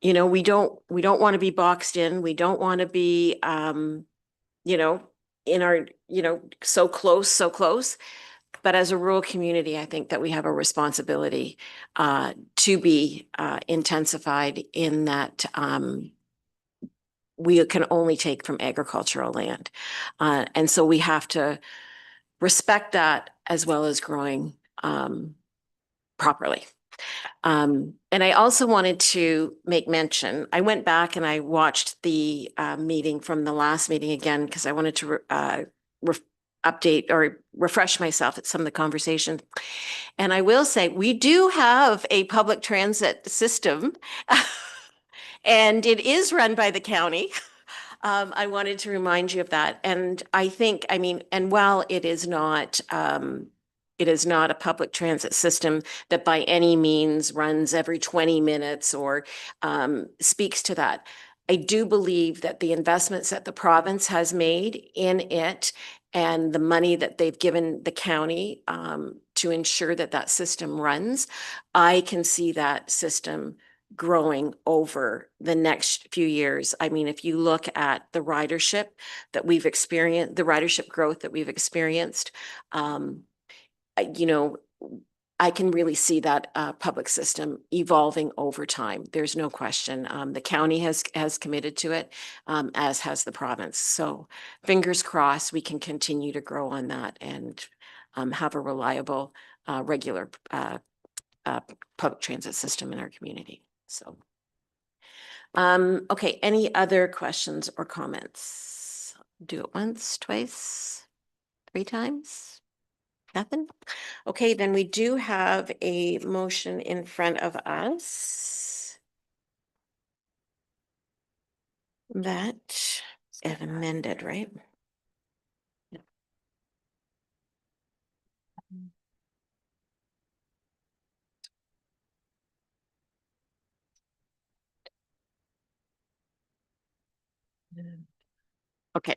we don't want to be boxed in. We don't want to be, in our, so close. But as a rural community, I think that we have a responsibility to be intensified in that we can only take from agricultural land. And so we have to respect that, as well as growing properly. And I also wanted to make mention, I went back and I watched the meeting from the last meeting again, because I wanted to update or refresh myself at some of the conversation. And I will say, we do have a public transit system and it is run by the county. I wanted to remind you of that. And I think, and while it is not a public transit system that by any means runs every 20 minutes or speaks to that, I do believe that the investments that the province has made in it, and the money that they've given the county to ensure that system runs, I can see that system growing over the next few years. I mean, if you look at the ridership that we've experienced, the ridership growth that we've experienced, you know, I can really see that public system evolving over time. There's no question. The county has committed to it, as has the province. So fingers crossed, we can continue to grow on that and have a reliable, regular public transit system in our community. So, okay, any other questions or comments? Do it once, twice, 3 times? Nothing? Okay, then we do have a motion in front of us that is amended, right? Okay.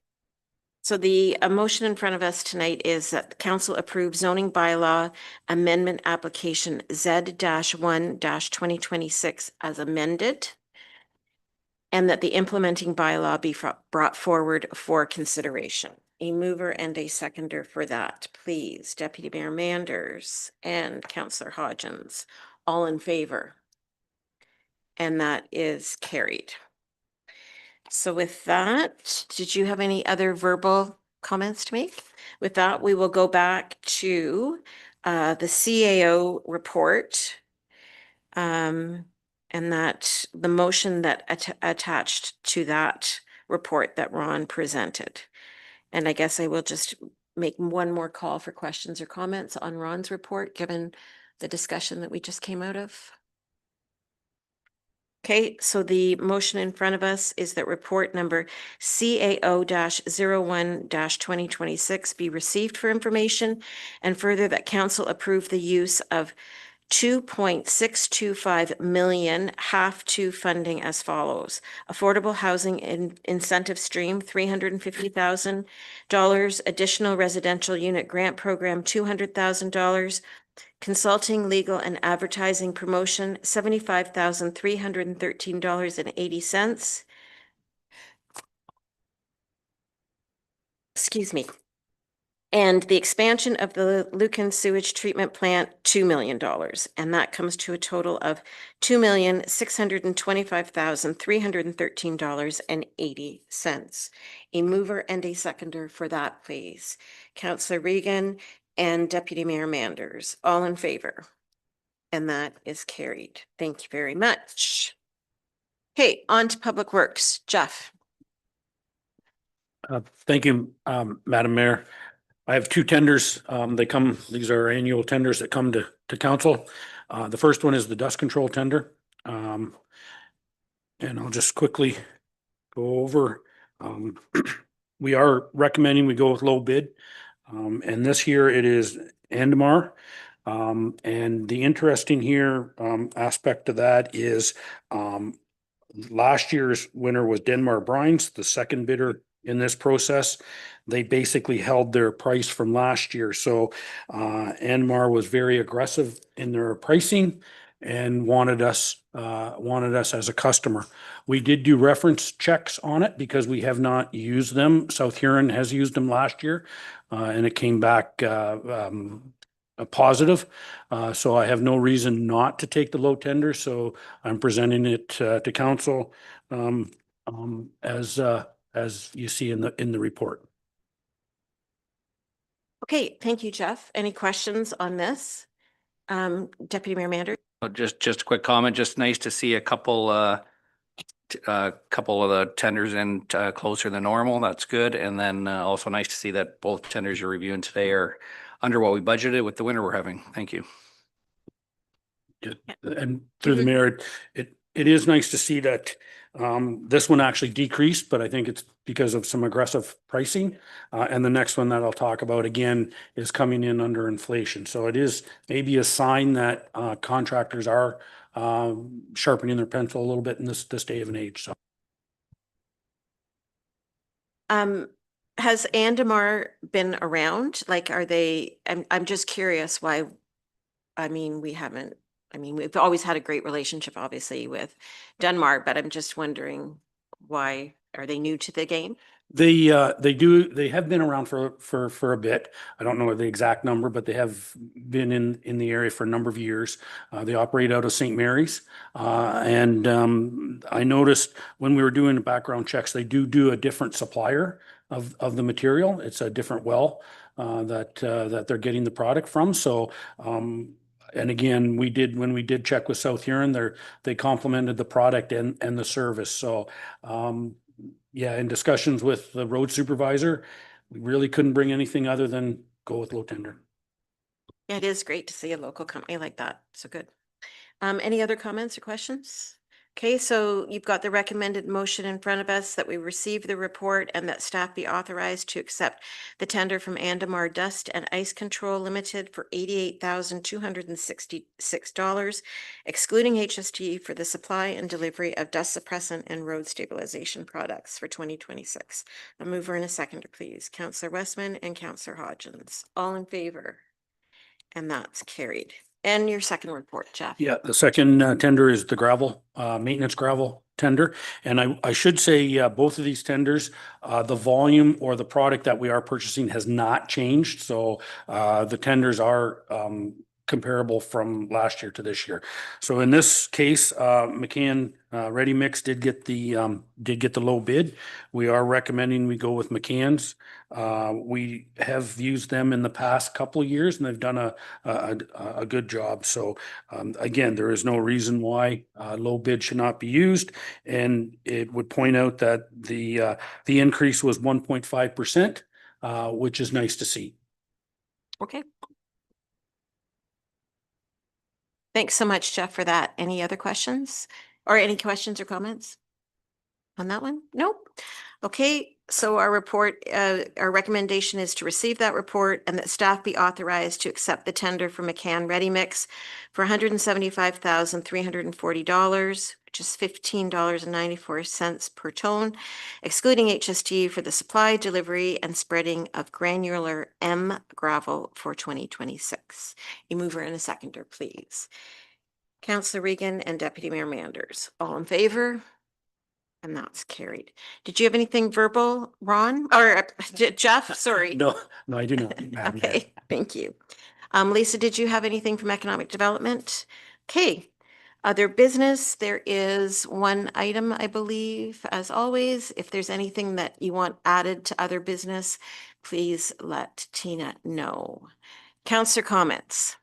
So the motion in front of us tonight is that the council approve zoning bylaw amendment application Z-1-2026 as amended, and that the implementing bylaw be brought forward for consideration. A mover and a seconder for that, please. Deputy Mayor Manders and Councillor Hodgins, all in favor. And that is carried. So with that, did you have any other verbal comments to make? With that, we will go back to the CAO report. And that the motion that attached to that report that Ron presented. And I guess I will just make one more call for questions or comments on Ron's report, given the discussion that we just came out of. Okay, so the motion in front of us is that report number CAO-01-2026 be received for information, and further that council approve the use of 2.625 million half-to funding as follows. Affordable housing incentive stream, $350,000. Additional residential unit grant program, $200,000. Consulting, legal, and advertising promotion, $75,313.80. Excuse me. And the expansion of the Lucan sewage treatment plant, $2 million. And that comes to a total of $2,625,313.80. A mover and a seconder for that, please. Councillor Regan and Deputy Mayor Manders, all in favor. And that is carried. Thank you very much. Okay, on to Public Works. Jeff. Thank you, Madam Mayor. I have 2 tenders. These are annual tenders that come to council. The first one is the dust control tender. And I'll just quickly go over. We are recommending we go with low bid. And this year it is Andmar. And the interesting here aspect to that is last year's winner was Denmark Brines, the second bidder in this process. They basically held their price from last year. So Andmar was very aggressive in their pricing and wanted us as a customer. We did do reference checks on it because we have not used them. South Huron has used them last year, and it came back a positive. So I have no reason not to take the low tender. So I'm presenting it to council as you see in the report. Okay, thank you, Jeff. Any questions on this? Deputy Mayor Manders? Just a quick comment. Just nice to see a couple of the tenders in closer than normal. That's good. And then also nice to see that both tenders you're reviewing today are under what we budgeted with the winter we're having. Thank you. Good. And through the mayor, it is nice to see that this one actually decreased, but I think it's because of some aggressive pricing. And the next one that I'll talk about again is coming in under inflation. So it is maybe a sign that contractors are sharpening their pencil a little bit in this day of an age. So. Has Andmar been around? Like, are they? I'm just curious why. I mean, we haven't I mean, we've always had a great relationship, obviously, with Denmark, but I'm just wondering why, are they new to the game? They have been around for a bit. I don't know the exact number, but they have been in the area for a number of years. They operate out of St. Mary's. And I noticed when we were doing the background checks, they do a different supplier of the material. It's a different well that they're getting the product from. So and again, when we did check with South Huron, they complimented the product and the service. So yeah, in discussions with the road supervisor, we really couldn't bring anything other than go with low tender. Yeah, it is great to see a local company like that. So good. Any other comments or questions? Okay, so you've got the recommended motion in front of us that we receive the report and that staff be authorized to accept the tender from Andamar Dust and Ice Control Limited for $88,266, excluding HST, for the supply and delivery of dust suppressant and road stabilization products for 2026. A mover and a seconder, please. Councillor Westman and Councillor Hodgins. All in favor? And that's carried. And your second report, Jeff. Yeah, the second tender is the gravel, maintenance gravel tender. And I should say, both of these tenders, the volume or the product that we are purchasing has not changed. So the tenders are comparable from last year to this year. So in this case, McCann Ready Mix did get the low bid. We are recommending we go with McCann's. We have used them in the past couple of years, and they've done a good job. So again, there is no reason why low bid should not be used, and it would point out that the increase was 1.5%, which is nice to see. Okay. Thanks so much, Jeff, for that. Any other questions or any questions or comments on that one? Nope. Okay, so our report, our recommendation is to receive that report and that staff be authorized to accept the tender for McCann Ready Mix for $175,340, which is $15.94 per ton, excluding HST, for the supply, delivery, and spreading of granular M gravel for 2026. A mover and a seconder, please. Councillor Regan and Deputy Mayor Manders. All in favor? And that's carried. Did you have anything verbal, Ron? Or Jeff? Sorry. No, I do not. Madam Mayor. Okay, thank you. Lisa, did you have anything from Economic Development? Okay. Other business, there is one item, I believe, as always. If there's anything that you want added to other business, please let Tina know. Councillor comments.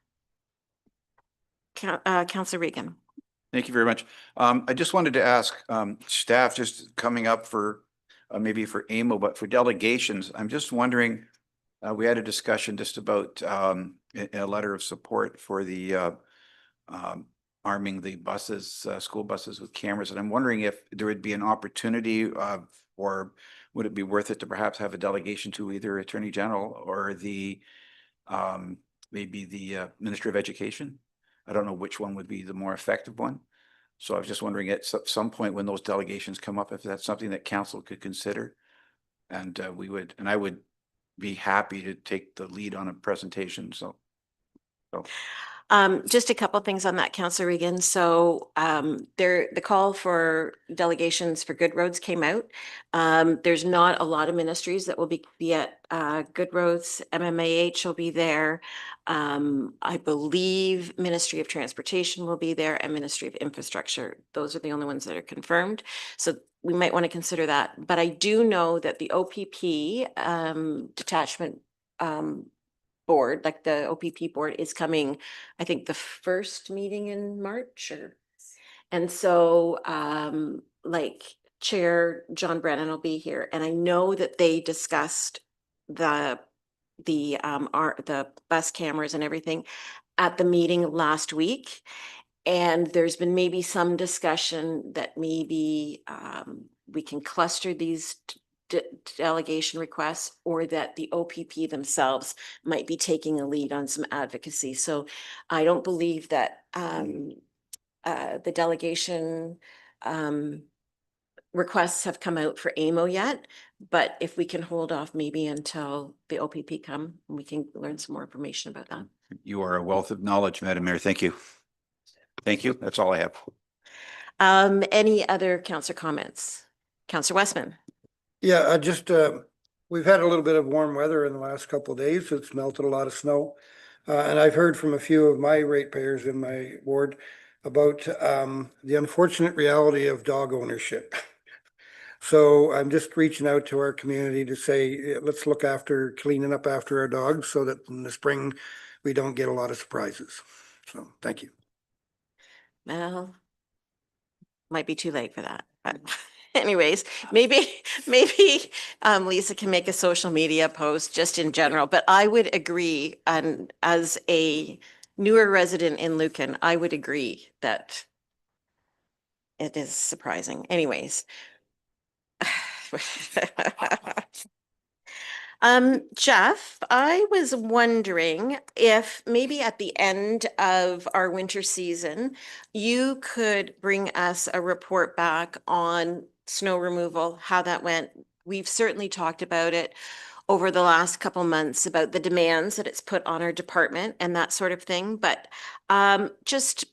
Councillor Regan. Thank you very much. I just wanted to ask staff, just coming up for maybe for AMO, but for delegations, I'm just wondering, we had a discussion just about a letter of support for the arming the buses, school buses with cameras. And I'm wondering if there would be an opportunity or would it be worth it to perhaps have a delegation to either Attorney General or the maybe the Minister of Education? I don't know which one would be the more effective one. So I was just wondering at some point when those delegations come up, if that's something that council could consider. And I would be happy to take the lead on a presentation. So. Just a couple things on that, Councillor Regan. So the call for delegations for Good Roads came out. There's not a lot of ministries that will be at Good Roads. MMAH will be there. I believe Ministry of Transportation will be there and Ministry of Infrastructure. Those are the only ones that are confirmed. So we might want to consider that. But I do know that the OPP detachment board, like the OPP board, is coming, I think, the first meeting in March, and so like Chair John Brennan will be here, and I know that they discussed the bus cameras and everything at the meeting last week, and there's been maybe some discussion that maybe we can cluster these delegation requests, or that the OPP themselves might be taking a lead on some advocacy. So I don't believe that the delegation requests have come out for AMO yet, but if we can hold off maybe until the OPP come, we can learn some more information about that. You are a wealth of knowledge, Madam Mayor. Thank you. Thank you. That's all I have. Any other councillor comments? Councillor Westman. Yeah, we've had a little bit of warm weather in the last couple of days. It's melted a lot of snow. And I've heard from a few of my ratepayers in my ward about the unfortunate reality of dog ownership. So I'm just reaching out to our community to say, let's look after cleaning up after our dogs so that in the spring we don't get a lot of surprises. So thank you. Well, might be too late for that, but anyways, maybe Lisa can make a social media post just in general, but I would agree, and as a newer resident in Lucan, I would agree that it is surprising. Anyways. Jeff, I was wondering if maybe at the end of our winter season, you could bring us a report back on snow removal, how that went. We've certainly talked about it over the last couple months about the demands that it's put on our department and that sort of thing, but just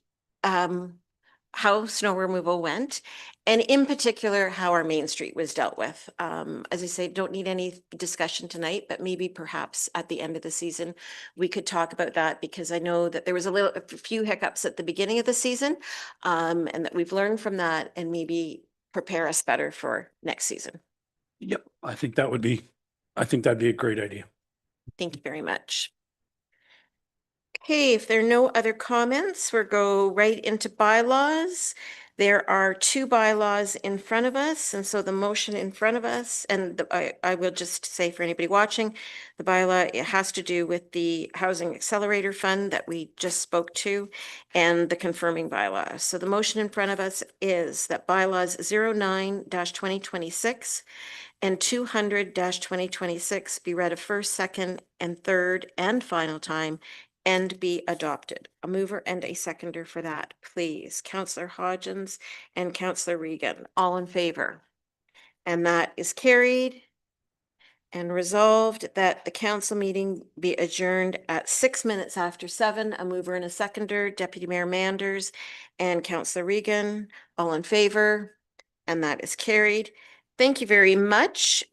how snow removal went, and in particular, how our Main Street was dealt with. As I say, don't need any discussion tonight, but maybe perhaps at the end of the season, we could talk about that, because I know that there was a few hiccups at the beginning of the season, and that we've learned from that and maybe prepare us better for next season. Yep, I think that'd be a great idea. Thank you very much. Okay, if there are no other comments, we'll go right into bylaws. There are two bylaws in front of us, and so the motion in front of us, and I will just say for anybody watching, the bylaw, it has to do with the Housing Accelerator Fund that we just spoke to, and the confirming bylaw. So the motion in front of us is that bylaws 09-2026 and 200-2026 be read a first, second, and third and final time and be adopted. A mover and a seconder for that, please. Councillor Hodgins and Councillor Regan, all in favor. And that is carried and resolved that the council meeting be adjourned at 6 minutes after 7. A mover and a seconder, Deputy Mayor Manders and Councillor Regan, all in favor. And that is carried. Thank you very much.